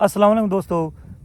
अस्सलाम वालेकुम दोस्तों,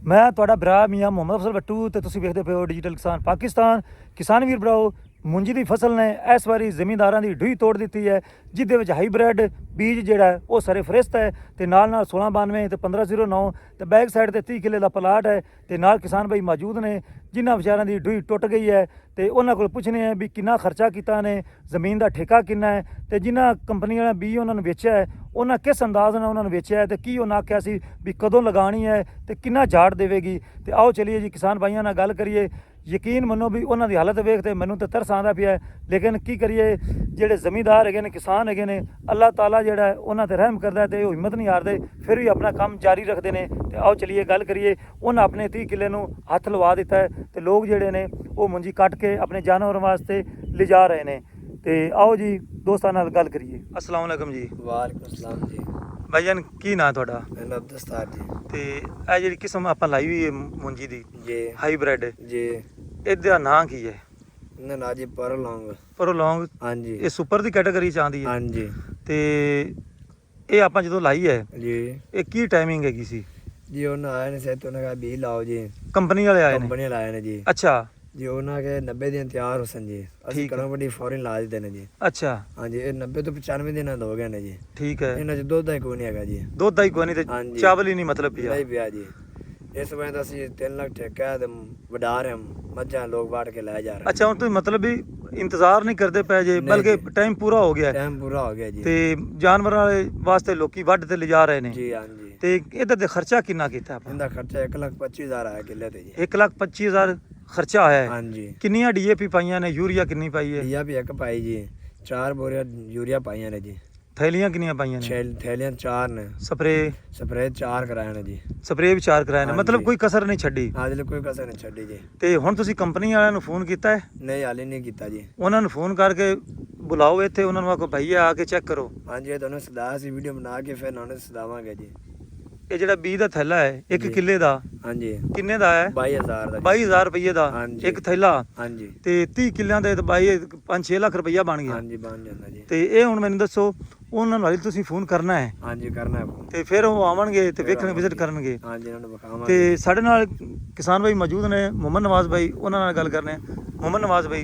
मैं ਤੁਹਾਡਾ ਭਰਾ ਮੀਆਂ ਮੁਹੰਮਦ ਅਫਜ਼ਲ ਬੱਟੂ ਤੇ ਤੁਸੀਂ ਵੇਖਦੇ ਪਏ ਹੋ ਡਿਜੀਟਲ ਕਿਸਾਨ ਪਾਕਿਸਤਾਨ। ਕਿਸਾਨ ਵੀਰ ਭਰਾਓ, ਮੁੰਜੀ ਦੀ ਫਸਲ ਨੇ ਇਸ ਵਾਰੀ ਜ਼ਮੀਂਦਾਰਾਂ ਦੀ ਢੂਈ ਤੋੜ ਦਿੱਤੀ ਹੈ, ਜਿਹਦੇ ਵਿੱਚ ਹਾਈਬ੍ਰਿਡ ਬੀਜ ਜਿਹੜਾ ਉਹ ਸਾਰੇ ਫਰਿਸ਼ਤ ਹੈ ਤੇ ਨਾਲ 1692 ਤੇ 1509 ਤੇ ਬੈਕ ਸਾਈਡ ਤੇ 30 ਕਿੱਲੇ ਦਾ ਪਲਾਟ ਹੈ ਤੇ ਨਾਲ ਕਿਸਾਨ ਭਾਈ ਮੌਜੂਦ ਨੇ ਜਿਨ੍ਹਾਂ ਵਿਚਾਰਿਆਂ ਦੀ ਢੂਈ ਟੁੱਟ ਗਈ ਹੈ ਤੇ ਉਹਨਾਂ ਕੋਲ ਪੁੱਛਣੇ ਆ ਵੀ ਕਿੰਨਾ ਖਰਚਾ ਕੀਤਾ ਨੇ, ਜ਼ਮੀਨ ਦਾ ਠੇਕਾ ਕਿੰਨਾ ਹੈ ਤੇ ਜਿਨ੍ਹਾਂ ਕੰਪਨੀ ਵਾਲਾ ਬੀਜ ਉਹਨਾਂ ਨੂੰ ਵੇਚਿਆ ਹੈ ਉਹਨਾਂ ਕਿਸ ਅੰਦਾਜ਼ ਨਾਲ ਉਹਨਾਂ ਨੂੰ ਵੇਚਿਆ ਹੈ ਤੇ ਕੀ ਉਹਨਾਂ ਆਖਿਆ ਸੀ ਵੀ ਕਦੋਂ ਲਗਾਉਣੀ ਹੈ ਤੇ ਕਿੰਨਾ ਝਾੜ ਦੇਵੇਗੀ। ਤੇ ਆਓ ਚਲੀਏ ਜੀ ਕਿਸਾਨ ਭਾਈਆਂ ਨਾਲ ਗੱਲ ਕਰੀਏ। ਯਕੀਨ ਮੰਨੋ ਵੀ ਉਹਨਾਂ ਦੀ ਹਾਲਤ ਵੇਖ ਤੇ ਮੈਨੂੰ ਤਾਂ ਤਰਸ ਆਉਂਦਾ ਪਿਆ, ਲੇਕਿਨ ਕੀ ਕਰੀਏ, ਜਿਹੜੇ ਜ਼ਮੀਂਦਾਰ ਹੈਗੇ ਨੇ, ਕਿਸਾਨ ਹੈਗੇ ਨੇ, ਅੱਲਾਹ ਤਾਲਾ ਜਿਹੜਾ ਹੈ ਉਹਨਾਂ ਤੇ ਰਹਿਮ ਕਰਦਾ ਤੇ ਉਹ ਹਿੰਮਤ ਨਹੀਂ ਹਾਰਦੇ, ਫਿਰ ਵੀ ਆਪਣਾ ਕੰਮ ਜਾਰੀ ਰੱਖਦੇ ਨੇ। ਤੇ ਆਓ ਚਲੀਏ ਗੱਲ ਕਰੀਏ। ਉਹਨਾਂ ਆਪਣੇ 30 ਕਿੱਲੇ ਨੂੰ ਹੱਥ ਲਵਾ ਦਿੱਤਾ ਹੈ ਤੇ ਲੋਕ ਜਿਹੜੇ ਨੇ ਉਹ ਮੁੰਜੀ ਕੱਟ ਕੇ ਆਪਣੇ ਜਾਨਵਰਾਂ ਵਾਸਤੇ ਲਿਜਾ ਰਹੇ ਨੇ। ਤੇ ਆਓ ਜੀ ਦੋਸਤਾਂ ਨਾਲ ਗੱਲ ਕਰੀਏ। अस्सलाम वालेकुम जी। वालेकुम अस्सलाम जी। ਭਾਈਜਾਨ ਕੀ ਨਾਂ ਤੁਹਾਡਾ? मेरा नाम दस्तार जी। ਤੇ ਇਹ ਜਿਹੜੀ ਕਿਸਮ ਆਪਾਂ ਲਾਈ ਹੋਈ ਹੈ ਮੁੰਜੀ ਦੀ जी ਹਾਈਬ੍ਰਿਡ, जी ਇਹਦਾ ਨਾਂ ਕੀ ਹੈ? ना ना जी पर लॉन्ग। ਪ੍ਰੋਲੋਂਗ। हाँ जी ਇਹ ਸੁਪਰ ਦੀ ਕੈਟਾਗਰੀ ਚ ਆਉਂਦੀ ਹੈ। हाँ जी ਤੇ ਇਹ ਆਪਾਂ ਜਦੋਂ ਲਾਈ ਹੈ जी ਇਹ ਕੀ ਟਾਈਮਿੰਗ ਹੈਗੀ ਸੀ? जी उन्हें आए ने से तो उन्हें कहा बी लाओ जी। ਕੰਪਨੀ ਵਾਲੇ ਆਏ ਨੇ? कंपनी लाए ने जी। ਅੱਛਾ जी उन्हें के 90 दिन तैयार हुसन जी। असि ठीक है। कड़ों बड़ी फौरन ला देते ने जी। ਅੱਛਾ हाँ जी ये 90 तो 95 दिन हो गए ने जी। ਠੀਕ ਹੈ। इन्हें जो दूध ही कोई नहीं हैगा जी। ਦੁੱਧ ਦਾ ਹੀ ਕੋਈ ਨਹੀਂ ਤੇ ਹਾਂਜੀ। ਚਾਵਲ ਹੀ ਨਹੀਂ ਮਤਲਬ ਪਿਆ। नहीं पिया जी। इस वजह तो असि 3 लाख ठेका है तो वडा रहे हम मज्जा लोग बांट के लाए जा रहे हैं। ਅੱਛਾ ਹੁਣ ਤੁਸੀਂ ਮਤਲਬ ਵੀ ਇੰਤਜ਼ਾਰ ਨਹੀਂ ਕਰਦੇ ਪਏ ਜੇ, ਨਹੀਂ ਬਲਕਿ ਜੀ। ਟਾਈਮ ਪੂਰਾ ਹੋ ਗਿਆ ਹੈ टाइम पूरा हो गया जी। ਤੇ ਜਾਨਵਰਾਂ ਵਾਲੇ ਵਾਸਤੇ ਲੋਕੀ ਵੱਢ ਤੇ ਲਿਜਾ ਰਹੇ ਨੇ। जी हाँ जी ਤੇ ਇਹਦਾ ਤੇ ਖਰਚਾ ਕਿੰਨਾ ਕੀਤਾ ਆਪਾਂ? इनका खर्चा 1,25,000 आया किले ते जी। 1,25,000 ਖਰਚਾ ਆਇਆ ਹੈ। हाँ जी ਕਿੰਨੀਆਂ ਡੀਏਪੀ ਪਾਈਆਂ ਨੇ, ਯੂਰੀਆ ਕਿੰਨੀ ਪਾਈ ਹੈ, लिया भी एक पाई जी। 4 बोरिया यूरिया पाइया ने जी। ਥੈਲੀਆਂ ਕਿੰਨੀਆਂ ਪਾਈਆਂ ਨੇ, थैलियां 4 ने। ਸਪਰੇ स्प्रे 4 कराए ने जी। ਸਪਰੇ ਵੀ 4 ਕਰਾਏ ਨੇ, ਹਾਂਜੀ। ਮਤਲਬ ਕੋਈ ਕਸਰ ਨਹੀਂ ਛੱਡੀ। आज ले कोई कसर नहीं छड़ी जी। ਤੇ ਹੁਣ ਤੁਸੀਂ ਕੰਪਨੀ ਵਾਲਿਆਂ ਨੂੰ ਫੋਨ ਕੀਤਾ ਹੈ? नहीं हाली नहीं किया जी। ਉਹਨਾਂ ਨੂੰ ਫੋਨ ਕਰਕੇ ਬੁਲਾਓ ਇੱਥੇ, ਉਹਨਾਂ ਨੂੰ ਆਖੋ ਭਈਆ ਆ ਕੇ ਚੈੱਕ ਕਰੋ। हाँ जी दोनों सदा सी वीडियो बना के फिर उन्होंने सदावांगे जी। ਇਹ ਜਿਹੜਾ ਬੀਜ ਦਾ ਥੈਲਾ ਹੈ 1 ਜੀ। ਕਿੱਲੇ ਦਾ हाँ जी ਕਿੰਨੇ ਦਾ ਹੈ? 22,000 दा। 22,000 ਰੁਪਏ ਦਾ ਹਾਂਜੀ। ਇੱਕ ਥੈਲਾ। हाँ जी ਤੇ 30 ਕਿੱਲਿਆਂ ਦੇ 5-6 ਲੱਖ ਰੁਪਈਆ ਬਣ ਗਿਆ। हाँ जी बन जाता जी। ਤੇ ਇਹ ਹੁਣ ਮੈਨੂੰ ਦੱਸੋ, ਉਹਨਾਂ ਨਾਲ ਤੁਸੀਂ ਫੋਨ ਕਰਨਾ ਹੈ हाँ जी करना है। ਤੇ ਫਿਰ ਉਹ ਆਵਣਗੇ ਤੇ ਫਿਰ ਵੇਖਣ ਵਿਜ਼ਿਟ ਆਵਾਂਗੇ। ਕਰਨਗੇ। हाँ जी उन्होंने बखावा ਤੇ ਸਾਡੇ ਨਾਲ ਕਿਸਾਨ ਭਾਈ ਮੌਜੂਦ ਨੇ, ਮੁਹੰਮਦ ਨਵਾਜ਼ ਭਾਈ, ਉਹਨਾਂ ਨਾਲ ਗੱਲ ਕਰਨੇ ਆ। ਮੁਹੰਮਦ ਨਵਾਜ਼ ਭਾਈ,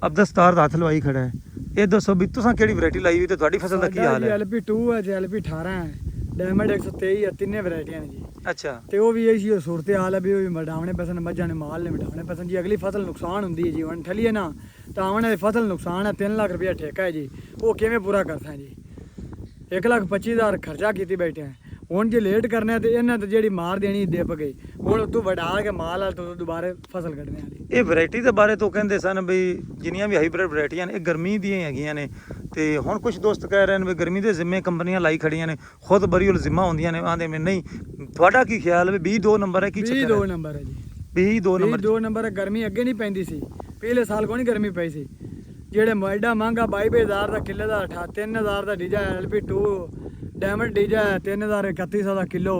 ਅਬਦਸਤਾਰ ਦਾ ਹੱਥ ਲਵਾਈ ਖੜਾ ਹੈ, ਇਹ ਦੱਸੋ ਵੀ ਤੁਸੀਂ ਕਿਹੜੀ ਵੈਰਾਈਟੀ ਲਾਈ ਹੋਈ ਤੇ ਤੁਹਾਡੀ ਫਸਲ ਦਾ ਕੀ ਹਾਲ ਹੈ? LP2 ਹੈ ਜੀ, LP18 ਹੈ, ਡਾਇਮੰਡ 123 ਹੈ, ਤਿੰਨੇ ਵੈਰਾਈਟੀਆਂ ਨੇ ਜੀ। ਅੱਛਾ ਤੇ ਉਹ ਵੀ ਇਹੀ ਸੂਰਤ ਹਾਲ ਹੈ ਵੀ ਉਹ ਵੀ ਵਡਾਉਣੇ ਪਸੰਦ, ਮੱਝਾਂ ਨੇ ਮਾਲ ਨੇ ਵਡਾਉਣੇ ਪਸੰਦ ਜੀ। ਅਗਲੀ ਫਸਲ ਨੁਕਸਾਨ ਹੁੰਦੀ ਹੈ ਜੀ, ਹੁਣ ਠਲੀਏ ਨਾ ਤਾਂ ਆਉਣ ਵਾਲੀ ਫਸਲ ਨੁਕਸਾਨ ਹੈ। 3 ਲੱਖ ਰੁਪਇਆ ਠੇਕਾ ਹੈ ਜੀ, ਉਹ ਕਿਵੇਂ ਪੂਰਾ ਕਰਦਾ ਜੀ? 1,25,000 ਖਰਚਾ ਕੀਤੀ ਬੈਠੇ ਹੈ। ਹੁਣ ਜੇ ਲੇਟ ਕਰਨਾ ਤੇ ਇਹਨਾਂ ਤੇ ਜਿਹੜੀ ਮਾਰ ਦੇਣੀ ਦਿਪ ਗਈ, ਹੁਣ ਤੂੰ ਵਡਾ ਕੇ ਮਾਲ ਆ ਤੂੰ ਦੁਬਾਰੇ ਫਸਲ ਕੱਢਣੇ ਵਾਲੀ। ਇਹ ਵੈਰਾਈਟੀ ਦੇ ਬਾਰੇ ਤੋਂ ਕਹਿੰਦੇ ਸਨ ਵੀ ਜਿੰਨੀਆਂ ਵੀ ਹਾਈਬ੍ਰਿਡ ਵੈਰਾਈਟੀਆਂ ਨੇ ਇਹ ਗਰਮੀ ਦੀਆਂ ਹੀ ਹੈਗੀਆਂ ਨੇ, ਤੇ ਹੁਣ ਕੁਝ ਦੋਸਤ ਕਹਿ ਰਹੇ ਨੇ ਵੀ ਗਰਮੀ ਦੇ ਜ਼ਿੰਮੇ ਕੰਪਨੀਆਂ ਲਾਈ ਖੜੀਆਂ ਨੇ, ਖੁਦ ਬਰੀਉਲ ਜ਼ਿੰਮਾ ਹੁੰਦੀਆਂ ਨੇ। ਆਂਦੇ ਮੈਂ ਨਹੀਂ, ਤੁਹਾਡਾ ਕੀ ਖਿਆਲ ਹੈ ਵੀ 22 ਨੰਬਰ ਹੈ ਕੀ ਚੱਕਰ 22 ਹੈ? ਨੰਬਰ ਹੈ ਜੀ। 22 ਨੰਬਰ 22 ਨੰਬਰ ਹੈ। ਗਰਮੀ ਅੱਗੇ ਨਹੀਂ ਪੈਂਦੀ ਸੀ, ਪਿਛਲੇ ਸਾਲ ਕੋਈ ਨਹੀਂ ਗਰਮੀ ਪਈ ਸੀ। ਜਿਹੜੇ ਐਡਾ ਮਹਿੰਗਾ 22,000 ਦਾ ਕਿੱਲੇ ਦਾ 3,000 ਦਾ ਡੀਜਾ LP2 ਡਾਇਮੰਡ ਡੀਜਾ 3,000 3100 ਦਾ ਕਿਲੋ,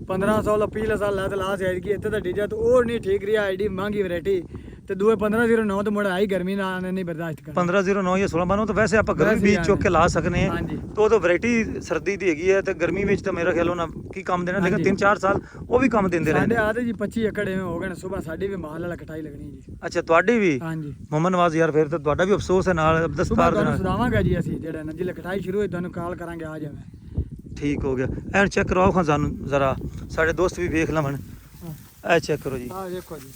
1500 ਦਾ ਪਿਛਲੇ ਸਾਲ ਲਾ ਤੇ ਲਾਸ ਆਈ ਕਿ ਇੱਥੇ ਦਾ ਡੀਜਾ ਤਾਂ ਉਹ ਨਹੀਂ ਠੀਕ ਰਿਹਾ। ਐਡੀ ਮਹਿੰਗੀ ਵੈਰਾਈਟੀ ਤੇ ਦੂਏ 1509 ਤੇ ਮੁੜ ਆਈ ਗਰਮੀ ਨਾਲ ਨਹੀਂ ਬਰਦਾਸ਼ਤ ਕਰ। 1509 ਜਾਂ 1692 ਤਾਂ ਵੈਸੇ ਆਪਾਂ ਗਰਮੀ ਵੈਸੇ ਬੀਜ ਹੀ ਚੁੱਕ ਕੇ ਲਾ ਸਕਨੇ ਆ, ਹਾਂਜੀ। ਤੇ ਉਹ ਤਾਂ ਵੈਰਾਈਟੀ ਸਰਦੀ ਦੀ ਹੈਗੀ ਹੈ ਤੇ ਗਰਮੀ ਵਿੱਚ ਤਾਂ ਮੇਰਾ ਖਿਆਲ ਉਹਨਾਂ ਕੀ ਕੰਮ ਦੇਣਾ, ਲੇਕਿਨ ਹਾਂਜੀ। 3-4 ਸਾਲ ਉਹ ਵੀ ਕੰਮ ਦਿੰਦੇ ਰਹੇ ਸਾਡੇ ਨੇ। ਆਦੇ ਜੀ 25 ਏਕੜ ਐਵੇਂ ਹੋ ਗਏ ਨੇ, ਸਵੇਰ ਸਾਡੀ ਵੀ ਮਾਲ ਵਾਲਾ ਕਟਾਈ ਲੱਗਣੀ ਜੀ। ਅੱਛਾ ਤੁਹਾਡੀ ਵੀ? ਹਾਂਜੀ ਮੁਹੰਮਦ ਨਵਾਜ਼ ਯਾਰ, ਫਿਰ ਤਾਂ ਤੁਹਾਡਾ ਵੀ ਅਫਸੋਸ ਹੈ ਨਾਲ ਸੁਬਾਹ ਅਬਦਸਤਾਰ ਦੇ ਤੁਹਾਨੂੰ ਨਾਲ। ਸੁਣਾਵਾਂਗਾ ਜੀ ਅਸੀਂ, ਜਿਹੜਾ ਨਾ ਜਿਲੇ ਕਟਾਈ ਸ਼ੁਰੂ ਹੋਈ ਤੁਹਾਨੂੰ ਕਾਲ ਕਰਾਂਗੇ, ਆ ਜਾਵੇ। ਠੀਕ ਹੋ ਗਿਆ। ਐਨ ਚੈੱਕ ਕਰਵਾਓ ਖਾਂ ਸਾਨੂੰ ਜ਼ਰਾ, ਸਾਡੇ ਦੋਸਤ ਵੀ ਵੇਖ ਲਵਣ। ਇਹ ਚੈੱਕ ਕਰੋ ਜੀ। ਆਹ ਦੇਖੋ ਜੀ,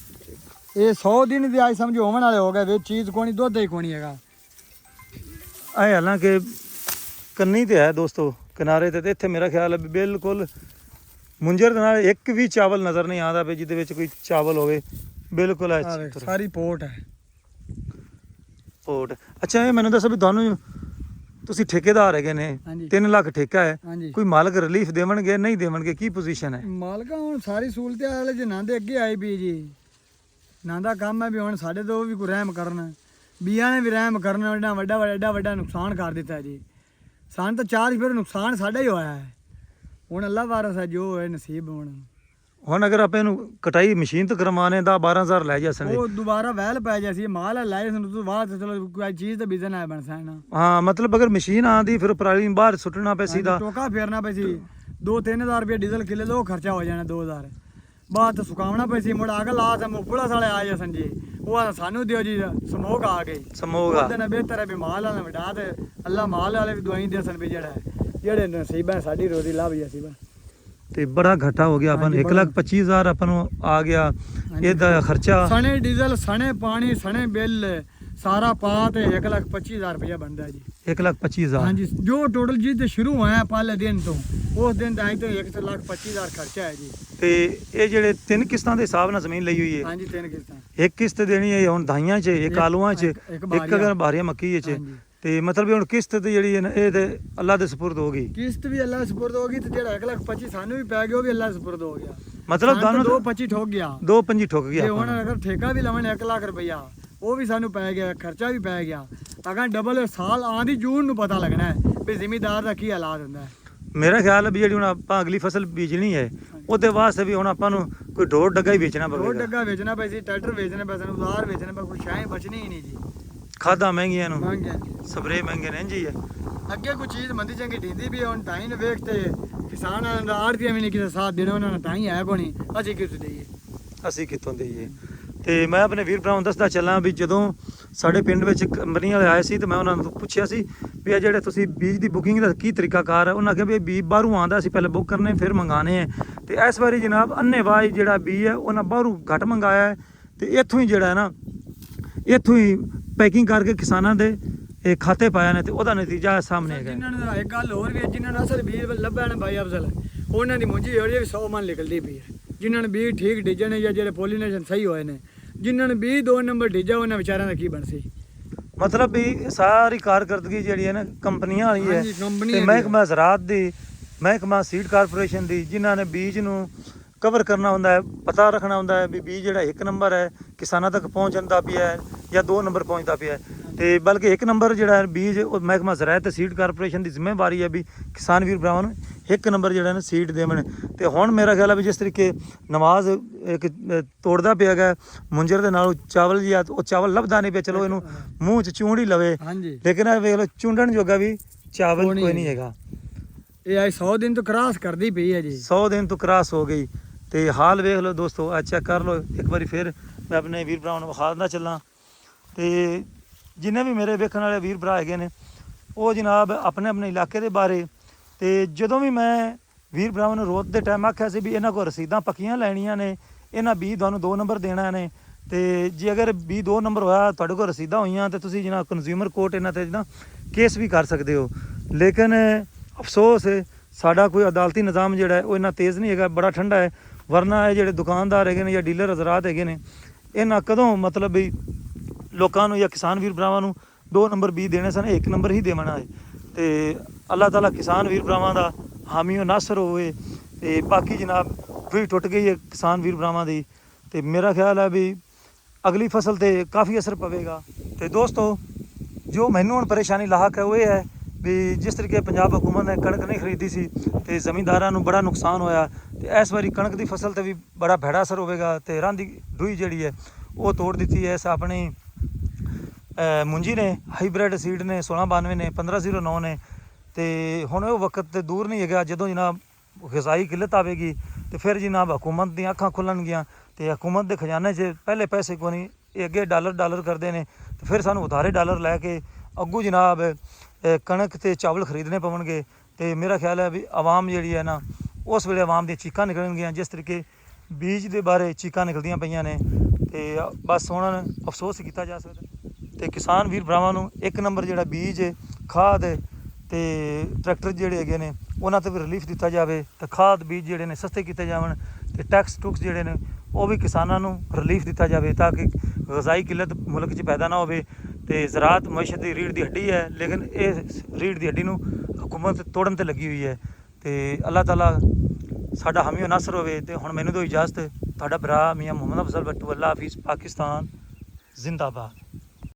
ਇਹ 100 ਦਿਨ ਦੀ ਅੱਜ ਸਮਝੋ ਹੋਣ ਵਾਲੇ ਹੋ ਗਏ, ਵਿੱਚ ਚੀਜ਼ ਕੋਣੀ ਦੁੱਧ ਹੀ ਕੋਣੀ ਹੈਗਾ। ਇਹ ਹਾਲਾਂਕਿ ਕੰਨੀ ਤੇ ਹੈ ਦੋਸਤੋ, ਕਿਨਾਰੇ ਤੇ ਇੱਥੇ ਮੇਰਾ ਖਿਆਲ ਹੈ ਵੀ ਬਿਲਕੁਲ ਮੁੰਜਰ ਦੇ ਨਾਲ ਇੱਕ ਵੀ ਚਾਵਲ ਨਜ਼ਰ ਨਹੀਂ ਆਉਂਦਾ ਵੀ ਜਿਹਦੇ ਵਿੱਚ ਕੋਈ ਚਾਵਲ ਹੋਵੇ। ਬਿਲਕੁਲ ਹੈ ਆਹ ਵੇਖ, ਸਾਰੀ ਪੋਟ ਹੈ। ਪੋਟ। ਅੱਛਾ ਇਹ ਮੈਨੂੰ ਦੱਸੋ ਵੀ ਤੁਹਾਨੂੰ, ਤੁਸੀਂ ਠੇਕੇਦਾਰ ਹੈਗੇ ਨੇ, ਹਾਂਜੀ। 3 ਲੱਖ ਠੇਕਾ ਹੈ, ਹਾਂਜੀ। ਕੋਈ ਮਾਲਕ ਰਿਲੀਫ ਦੇਵਣਗੇ ਨਹੀਂ ਦੇਵਣਗੇ, ਕੀ ਪੋਜੀਸ਼ਨ ਹੈ? ਮਾਲਕਾਂ ਹੁਣ ਸਾਰੀ ਸਹੂਲਤਾਂ ਵਾਲੇ ਜੇ ਨਾਂ ਦੇ ਅੱਗੇ ਆਏ ਵੀ ਜੀ, ਨਾਂ ਦਾ ਕੰਮ ਹੈ ਵੀ ਹੁਣ ਸਾਡੇ ਤੋਂ ਵੀ ਕੋਈ ਰਹਿਮ ਕਰਨ, ਬੀਆਂ ਨੇ ਵੀ ਰਹਿਮ ਕਰਨਾ। ਐਡਾ ਵੱਡਾ ਨੁਕਸਾਨ ਕਰ ਦਿੱਤਾ ਜੀ ਸਾਨੂੰ, ਤਾਂ 4 ਫਿਰ ਨੁਕਸਾਨ ਸਾਡਾ ਹੀ ਹੋਇਆ ਹੈ। ਹੁਣ ਅੱਲਾ ਵਾਰਸ ਹੈ, ਜੋ ਹੈ ਨਸੀਬ। ਹੁਣ ਅਗਰ ਆਪਾਂ ਇਹਨੂੰ ਕਟਾਈ ਮਸ਼ੀਨ ਤੋਂ ਕਰਵਾਣੇ 10-12,000 ਲੈ ਜਾਸਣੇ, ਉਹ ਦੁਬਾਰਾ ਵਹਿਲ ਪੈ ਜਾ ਸੀ, ਮਾਲ ਲਾਏ ਸਾਨੂੰ ਤੋਂ ਬਾਅਦ ਚਲੋ ਕੋਈ ਚੀਜ਼ ਤਾਂ ਬਿਜ਼ਨ ਆ ਬਣ ਸਕਣਾ। ਹਾਂ ਮਤਲਬ ਅਗਰ ਮਸ਼ੀਨ ਆਂਦੀ ਫਿਰ ਪਰਾਲੀ ਬਾਹਰ ਸੁੱਟਣਾ ਪੈ ਸੀਦਾ, ਟੋਕਾ ਫੇਰਨਾ ਪਈ ਸੀ, 2-3000 ਰੁਪਏ ਡੀਜ਼ਲ ਕਿੱਲੇ ਦਾ ਉਹ ਖਰਚਾ ਹੋ ਜਾਣਾ 2000 ਬਾਅਦ ਸੁਕਾਉਣਾ ਪਈ ਸੀ ਮੁੜ ਆ ਕੇ ਲਾ ਸਮ ਪੁਲਿਸ ਵਾਲੇ ਆ ਜਾ ਸੰਜੀ ਉਹ ਆ ਸਾਨੂੰ ਦਿਓ ਜੀ ਸਮੋਗ ਆ ਗਈ ਸਮੋਗ ਆ ਉਹਦੇ ਨਾਲ ਬਿਹਤਰ ਹੈ ਵੀ ਮਾਲ ਵਾਲਾ ਵਡਾ ਤੇ ਅੱਲਾ ਮਾਲ ਵਾਲੇ ਵੀ ਦਵਾਈ ਦੇ ਸਨ ਵੀ ਜਿਹੜੇ ਨਸੀਬਾਂ ਸਾਡੀ ਰੋਜ਼ੀ ਲੱਭ ਜਾ ਸੀਬਾ ਤੇ ਬੜਾ ਘਾਟਾ ਹੋ ਗਿਆ ਆਪਾਂ ਨੂੰ 1,25,000 ਆਪਾਂ ਨੂੰ ਆ ਗਿਆ ਇਹਦਾ ਖਰਚਾ ਸਣੇ ਡੀਜ਼ਲ ਸਣੇ ਪਾਣੀ ਸਣੇ ਬਿੱਲ ਸਾਰਾ ਪਾ ਤੇ 1,25,000 ਰੁਪਇਆ ਬਣਦਾ ਜੀ 1,25,000 ਹਾਂਜੀ ਜੋ ਟੋਟਲ ਜੀ ਤੇ ਸ਼ੁਰੂ ਹੋਇਆ ਪਹਿਲੇ ਦਿਨ ਤੋਂ ਉਸ ਦਿਨ ਦਾ ਅਜੇ ਤੱਕ 1,25,000 ਖਰਚਾ ਹੈ ਜੀ ਤੇ ਇਹ ਜਿਹੜੇ 3 ਕਿਸ਼ਤਾਂ ਦੇ ਹਿਸਾਬ ਨਾਲ ਜ਼ਮੀਨ ਲਈ ਹੋਈ ਹੈ ਹਾਂਜੀ 3 ਕਿਸ਼ਤਾਂ ਇੱਕ ਕਿਸ਼ਤ ਦੇਣੀ ਹੈ ਹੁਣ ਦਾਈਆਂ 'ਚ ਇੱਕ ਆਲੂਆਂ 'ਚ ਇੱਕ ਇੱਕ ਅਗਰ ਬਾਰੀਆਂ ਮੱਕੀ 'ਚ ਹਾਂਜੀ। ਤੇ ਮਤਲਬ ਵੀ ਹੁਣ ਕਿਸ਼ਤ ਤੇ ਜਿਹੜੀ ਹੈ ਨਾ ਇਹ ਤੇ ਅੱਲਾ ਦੇ ਸਪੁਰਦ ਹੋ ਗਈ ਕਿਸ਼ਤ ਵੀ ਅੱਲਾ ਸਪੁਰਦ ਹੋ ਗਈ ਤੇ ਜਿਹੜਾ 1,25,000 ਸਾਨੂੰ ਵੀ ਪੈ ਗਿਆ ਉਹ ਵੀ ਅੱਲਾ ਸਪੁਰਦ ਹੋ ਗਿਆ ਮਤਲਬ ਦੋਨੋਂ 2,25,000 ਠੋਕ ਗਿਆ 2,25 ਠੁੱਕ ਗਿਆ ਜੇ ਆਪਾਂ ਹੁਣ ਨੂੰ। ਅਗਰ ਠੇਕਾ ਵੀ ਲਵਣ 1 ਲੱਖ ਰੁਪਇਆ ਉਹ ਵੀ ਸਾਨੂੰ ਪੈ ਗਿਆ ਖਰਚਾ ਵੀ ਪੈ ਗਿਆ ਅਗਰ ਡਬਲ ਸਾਲ ਆਂਦੀ ਜੂਨ ਨੂੰ ਪਤਾ ਲੱਗਣਾ ਹੈ ਵੀ ਜ਼ਿਮੀਦਾਰ ਦਾ ਕੀ ਹਾਲਾਤ ਹੁੰਦਾ ਹੈ ਮੇਰਾ ਖਿਆਲ ਹੈ ਵੀ ਜਿਹੜੀ ਹੁਣ ਆਪਾਂ ਅਗਲੀ ਫਸਲ ਬੀਜਣੀ ਹੈ ਉਹਦੇ ਵਾਸਤੇ ਵੀ ਹੁਣ ਆਪਾਂ ਨੂੰ ਕੋਈ ਢੋਰ ਡੱਗਾ ਹੀ ਵੇਚਣਾ ਰੋਡ ਪਵੇਗਾ ਡੱਗਾ ਵੇਚਣਾ ਪੈ ਸੀ ਟਰੈਕਟਰ ਵੇਚਣੇ ਪੈ ਸਨ ਉਧਾਰ ਵੇਚਣੇ ਪੈ ਕੋਈ ਸ਼ਾਇ ਬਚਣੀ ਹੀ ਨਹੀਂ ਜੀ ਖਾਦਾਂ ਮਹਿੰਗੀਆਂ ਨੂੰ ਮੰਗ ਗਿਆ ਸਪਰੇ ਮਹਿੰਗੇ ਨੇ ਜੀ ਹੈ ਅੱਗੇ ਕੋਈ ਚੀਜ਼ ਮੰਦੀ ਚੰਗੀ ਢੀਂਦੀ ਵੀ ਹੁਣ ਤਾਂ ਹੀ ਨੂੰ ਵੇਖ ਤੇ ਕਿਸਾਨਾਂ ਦਾ ਆੜਤੀਆਂ ਵੀ ਨਹੀਂ ਕਿਸੇ ਸਾਥ ਦੇਣਾ ਉਹਨਾਂ ਨੇ ਤਾਂ ਹੀ ਹੈ ਕੋਣੀ ਅਸੀਂ ਕਿਸ ਦੇਈਏ ਅਸੀਂ ਕਿੱਥੋਂ ਦੇਈਏ ਤੇ ਮੈਂ ਆਪਣੇ ਵੀਰ ਭਰਾਵਾਂ ਨੂੰ ਦੱਸਦਾ ਚੱਲਾਂ ਵੀ ਜਦੋਂ ਸਾਡੇ ਪਿੰਡ ਵਿੱਚ ਕੰਪਨੀ ਵਾਲੇ ਆਏ ਸੀ ਤੇ ਮੈਂ ਉਹਨਾਂ ਨੂੰ ਪੁੱਛਿਆ ਸੀ ਵੀ ਇਹ ਜਿਹੜੇ ਤੁਸੀਂ ਬੀਜ ਦੀ ਬੁਕਿੰਗ ਦਾ ਕੀ ਤਰੀਕਾਕਾਰ ਹੈ ਉਹਨਾਂ ਕਿਹਾ ਵੀ ਇਹ ਬੀਜ ਬਾਹਰੋਂ ਆਉਂਦਾ ਅਸੀਂ ਪਹਿਲੇ ਬੁੱਕ ਕਰਨੇ ਫਿਰ ਮੰਗਾਣੇ ਹੈ ਤੇ ਇਸ ਵਾਰੀ ਜਨਾਬ ਅੰਨੇਵਾਹ ਜਿਹੜਾ ਬੀਜ ਹੈ ਉਹਨਾਂ ਬਾਹਰੋਂ ਘੱਟ ਮੰਗਾਇਆ ਹੈ ਤੇ ਇੱਥੋਂ ਹੀ ਜਿਹੜਾ ਹੈ ਨਾ ਇੱਥੋਂ ਹੀ ਪੈਕਿੰਗ ਕਰਕੇ ਕਿਸਾਨਾਂ ਦੇ ਇਹ ਖਾਤੇ ਪਾਇਆ ਨੇ ਤੇ ਉਹਦਾ ਨਤੀਜਾ ਸਾਹਮਣੇ ਹੈਗਾ ਜਿਨ੍ਹਾਂ ਨੇ ਇੱਕ ਗੱਲ ਹੋਰ ਵੀ ਹੈ, ਜਿਨ੍ਹਾਂ ਨੇ ਅਸਲ ਬੀਜ ਲੱਭਿਆ ਨੇ ਭਾਈ ਅਫਜ਼ਲ ਉਹਨਾਂ ਦੀ ਮੁੰਜੀ ਹੋ ਰਹੀ ਵੀ 100 ਮਣ ਨਿਕਲਦੀ ਪਈ ਹੈ ਜਿਨ੍ਹਾਂ ਨੇ ਬੀਜ ਠੀਕ ਡਿਜੇ ਨੇ ਜਾਂ ਜਿਹੜੇ ਪੋਲੀਨੇਸ਼ਨ ਸਹੀ ਹੋਏ ਨੇ ਜਿਨ੍ਹਾਂ ਨੇ ਬੀਜ 2 ਨੰਬਰ ਡਿਜਾ ਉਹਨਾਂ ਵਿਚਾਰਿਆਂ ਦਾ ਕੀ ਬਣ ਸੀ ਮਤਲਬ ਵੀ ਸਾਰੀ ਕਾਰਕਰਦਗੀ ਜਿਹੜੀ ਹੈ ਨਾ ਕੰਪਨੀਆਂ ਵਾਲੀ ਹੈ ਹਾਂਜੀ, ਕੰਪਨੀਆਂ ਤੇ ਦੀ ਮਹਿਕਮਾ ਜ਼ਰਾਅਤ ਦੀ ਮਹਿਕਮਾ ਸੀਡ ਕਾਰਪੋਰੇਸ਼ਨ ਦੀ ਜਿਨ੍ਹਾਂ ਨੇ ਬੀਜ ਨੂੰ ਕਵਰ ਕਰਨਾ ਹੁੰਦਾ ਹੈ ਪਤਾ ਰੱਖਣਾ ਹੁੰਦਾ ਹੈ ਵੀ ਬੀਜ ਜਿਹੜਾ 1 ਨੰਬਰ ਹੈ ਕਿਸਾਨਾਂ ਤੱਕ ਪਹੁੰਚ ਜਾਂਦਾ ਪਿਆ ਹੈ ਜਾਂ 2 ਨੰਬਰ ਪਹੁੰਚਦਾ ਪਿਆ ਹੈ ਤੇ ਬਲਕਿ 1 ਨੰਬਰ ਜਿਹੜਾ ਹੈ ਬੀਜ ਉਹ ਮਹਿਕਮਾ ਜ਼ਰਾਅਤ ਤੇ ਸੀਡ ਕਾਰਪੋਰੇਸ਼ਨ ਦੀ ਜ਼ਿੰਮੇਵਾਰੀ ਹੈ ਵੀ ਕਿਸਾਨ ਵੀਰ ਭਰਾਵਾਂ ਨੂੰ 1 ਨੰਬਰ ਜਿਹੜਾ ਨਾ ਸੀਡ ਦੇਵਣ ਤੇ ਹੁਣ ਮੇਰਾ ਖਿਆਲ ਹੈ ਵੀ ਜਿਸ ਤਰੀਕੇ ਨਮਾਜ਼ ਇੱਕ ਤੋੜਦਾ ਪਿਆ ਗਿਆ ਮੁੰਜਰ ਦੇ ਨਾਲ ਚਾਵਲ ਜੀ ਆ ਉਹ ਚਾਵਲ ਲੱਭਦਾ ਨਹੀਂ ਪਿਆ ਚਲੋ ਇਹਨੂੰ ਮੂੰਹ 'ਚ ਚੂੰਡੀ ਲਵੇ ਹਾਂਜੀ ਲੇਕਿਨ ਇਹ ਵੇਖ ਲਓ ਚੁੰਡਣ ਜੋਗਾ ਵੀ ਚਾਵਲ ਕੋਈ ਕੋਈ ਨਹੀਂ ਹੈਗਾ ਇਹ ਆਈ 100 ਦਿਨ ਤੋਂ ਕ੍ਰਾਸ ਕਰਦੀ ਪਈ ਹੈ ਜੀ 100 ਦਿਨ ਤੋਂ ਕ੍ਰਾਸ ਹੋ ਗਈ ਤੇ ਹਾਲ ਵੇਖ ਲਓ ਦੋਸਤੋ ਆ ਚੈੱਕ ਕਰ ਲਓ ਇੱਕ ਵਾਰੀ ਫਿਰ ਮੈਂ ਆਪਣੇ ਵੀਰ ਭਰਾਵਾਂ ਨੂੰ ਵਿਖਾ ਦਿੰਦਾ ਚੱਲਾਂ ਤੇ ਜਿੰਨੇ ਵੀ ਮੇਰੇ ਵੇਖਣ ਵਾਲੇ ਵੀਰ ਭਰਾ ਹੈਗੇ ਨੇ ਉਹ ਜਨਾਬ ਆਪਣੇ ਆਪਣੇ ਇਲਾਕੇ ਦੇ ਬਾਰੇ ਤੇ ਜਦੋਂ ਵੀ ਮੈਂ ਵੀਰ ਭਰਾਵਾਂ ਨੂੰ ਰੋਜ਼ ਦੇ ਟਾਈਮ ਆਖਿਆ ਸੀ ਵੀ ਇਹਨਾਂ ਕੋਲ ਰਸੀਦਾਂ ਪੱਕੀਆਂ ਲੈਣੀਆਂ ਨੇ ਇਹਨਾਂ ਬੀਜ ਤੁਹਾਨੂੰ 2 ਨੰਬਰ ਦੇਣਾ ਨੇ ਤੇ ਜੇ ਅਗਰ ਬੀਜ 2 ਨੰਬਰ ਹੋਇਆ ਤੁਹਾਡੇ ਕੋਲ ਰਸੀਦਾਂ ਹੋਈਆਂ ਤੇ ਤੁਸੀਂ ਜਨਾਬ ਕੰਜ਼ਿਊਮਰ ਕੋਰਟ ਇਹਨਾਂ ਤੇ ਜਨਾ ਕੇਸ ਵੀ ਕਰ ਸਕਦੇ ਹੋ ਲੇਕਿਨ ਅਫਸੋਸ ਸਾਡਾ ਕੋਈ ਅਦਾਲਤੀ ਨਿਜ਼ਾਮ ਜਿਹੜਾ ਹੈ ਉਹ ਇੰਨਾ ਤੇਜ਼ ਨਹੀਂ ਹੈਗਾ ਬੜਾ ਠੰਡਾ ਹੈ ਵਰਨਾ ਇਹ ਜਿਹੜੇ ਦੁਕਾਨਦਾਰ ਹੈਗੇ ਨੇ ਜਾਂ ਡੀਲਰ ਹਜ਼ਰਾਤ ਹੈਗੇ ਨੇ ਇਹਨਾਂ ਕਦੋਂ ਮਤਲਬ ਵੀ ਲੋਕਾਂ ਨੂੰ ਜਾਂ ਕਿਸਾਨ ਵੀਰ ਭਰਾਵਾਂ ਨੂੰ 2 ਨੰਬਰ ਬੀਜ ਦੇਣੇ ਸਨ 1 ਨੰਬਰ ਹੀ ਦੇਵਣਾ ਹੈ ਤੇ ਅੱਲਾਹ ਤਾਲਾ ਕਿਸਾਨ ਵੀਰ ਭਰਾਵਾਂ ਦਾ ਹਾਮੀ ਓ ਨਾਸਰ ਹੋਵੇ ਤੇ ਬਾਕੀ ਜਨਾਬ ਵੀ ਟੁੱਟ ਗਈ ਹੈ ਕਿਸਾਨ ਵੀਰ ਭਰਾਵਾਂ ਦੀ ਤੇ ਮੇਰਾ ਖਿਆਲ ਹੈ ਵੀ ਅਗਲੀ ਫਸਲ ਤੇ ਕਾਫੀ ਅਸਰ ਪਵੇਗਾ ਤੇ ਦੋਸਤੋ ਜੋ ਮੈਨੂੰ ਹੁਣ ਪਰੇਸ਼ਾਨੀ ਲਾਹਕ ਹੈ ਉਹ ਇਹ ਹੈ ਵੀ ਜਿਸ ਤਰੀਕੇ ਪੰਜਾਬ ਹਕੂਮਤ ਨੇ ਕਣਕ ਨਹੀਂ ਖਰੀਦੀ ਸੀ ਤੇ ਜ਼ਮੀਂਦਾਰਾਂ ਨੂੰ ਬੜਾ ਨੁਕਸਾਨ ਹੋਇਆ ਤੇ ਇਸ ਵਾਰੀ ਕਣਕ ਦੀ ਫਸਲ ਤੇ ਵੀ ਬੜਾ ਭੈੜਾ ਅਸਰ ਹੋਵੇਗਾ ਤੇ ਰਾਂਦੀ ਰੂਈ ਜਿਹੜੀ ਹੈ ਉਹ ਤੋੜ ਦਿੱਤੀ ਹੈ ਇਸ ਆਪਣੀ ਮੁੰਜੀ ਨੇ ਹਾਈਬ੍ਰਿਡ ਸੀਡ ਨੇ 1692 ਨੇ 1509 ਨੇ ਤੇ ਹੁਣ ਉਹ ਵਕਤ ਤੇ ਦੂਰ ਨਹੀਂ ਹੈਗਾ ਜਦੋਂ ਜਨਾਬ ਗ਼ਜ਼ਾਈ ਕਿੱਲਤ ਆਵੇਗੀ ਤੇ ਫਿਰ ਜਨਾਬ ਹਕੂਮਤ ਦੀਆਂ ਅੱਖਾਂ ਖੁੱਲਣਗੀਆਂ ਤੇ ਹਕੂਮਤ ਦੇ ਖਜ਼ਾਨੇ 'ਚ ਪਹਿਲੇ ਪੈਸੇ ਕੋਈ ਨਹੀਂ ਇਹ ਅੱਗੇ ਡਾਲਰ ਕਰਦੇ ਨੇ ਤੇ ਫਿਰ ਸਾਨੂੰ ਉਧਾਰੇ ਡਾਲਰ ਲੈ ਕੇ ਅੱਗੂ ਜਨਾਬ ਕਣਕ ਤੇ ਚਾਵਲ ਖਰੀਦਣੇ ਪਵਣਗੇ ਤੇ ਮੇਰਾ ਖਿਆਲ ਹੈ ਵੀ ਆਵਾਮ ਜਿਹੜੀ ਹੈ ਨਾ ਉਸ ਵੇਲੇ ਆਵਾਮ ਦੀਆਂ ਚੀਕਾਂ ਨਿਕਲਣਗੀਆਂ ਜਿਸ ਤਰੀਕੇ ਬੀਜ ਦੇ ਬਾਰੇ ਚੀਕਾਂ ਨਿਕਲਦੀਆਂ ਪਈਆਂ ਨੇ ਤੇ ਬਸ ਹੁਣ ਅਫਸੋਸ ਕੀਤਾ ਜਾ ਸਕਦਾ ਤੇ ਕਿਸਾਨ ਵੀਰ ਭਰਾਵਾਂ ਨੂੰ 1 ਨੰਬਰ ਜਿਹੜਾ ਬੀਜ ਖਾਦ ਤੇ ਟਰੈਕਟਰ ਜਿਹੜੇ ਹੈਗੇ ਨੇ ਉਹਨਾਂ ਤੇ ਵੀ ਰਿਲੀਫ ਦਿੱਤਾ ਜਾਵੇ ਤੇ ਖਾਦ ਬੀਜ ਜਿਹੜੇ ਨੇ ਸਸਤੇ ਕੀਤੇ ਜਾਵਣ ਤੇ ਟੈਕਸ ਟੁਕਸ ਜਿਹੜੇ ਨੇ ਉਹ ਵੀ ਕਿਸਾਨਾਂ ਨੂੰ ਰਿਲੀਫ ਦਿੱਤਾ ਜਾਵੇ ਤਾਂ ਕਿ ਗ਼ਜ਼ਾਈ ਕਿੱਲਤ ਮੁਲਕ 'ਚ ਪੈਦਾ ਨਾ ਹੋਵੇ ਤੇ ਜ਼ਰਾਅਤ ਮਈਸ਼ਤ ਦੀ ਰੀੜ੍ਹ ਦੀ ਹੱਡੀ ਹੈ ਲੇਕਿਨ ਇਹ ਰੀੜ੍ਹ ਦੀ ਹੱਡੀ ਨੂੰ ਹਕੂਮਤ ਤੋੜਨ ਤੇ ਲੱਗੀ ਹੋਈ ਹੈ ਤੇ ਅੱਲਾਹ ਤਾਲਾ ਸਾਡਾ ਹਾਮੀ ਨਾਸਰ ਹੋਵੇ ਤੇ ਹੁਣ ਮੈਨੂੰ ਦਿਓ ਇਜਾਜ਼ਤ ਤੁਹਾਡਾ ਭਰਾ ਮੀਆਂ ਮੁਹੰਮਦ ਅਫਜ਼ਲ ਬੱਟੂ ਅੱਲਾ ਹਾਫਿਜ਼ ਪਾਕਿਸਤਾਨ ਜ਼ਿੰਦਾਬਾਦ।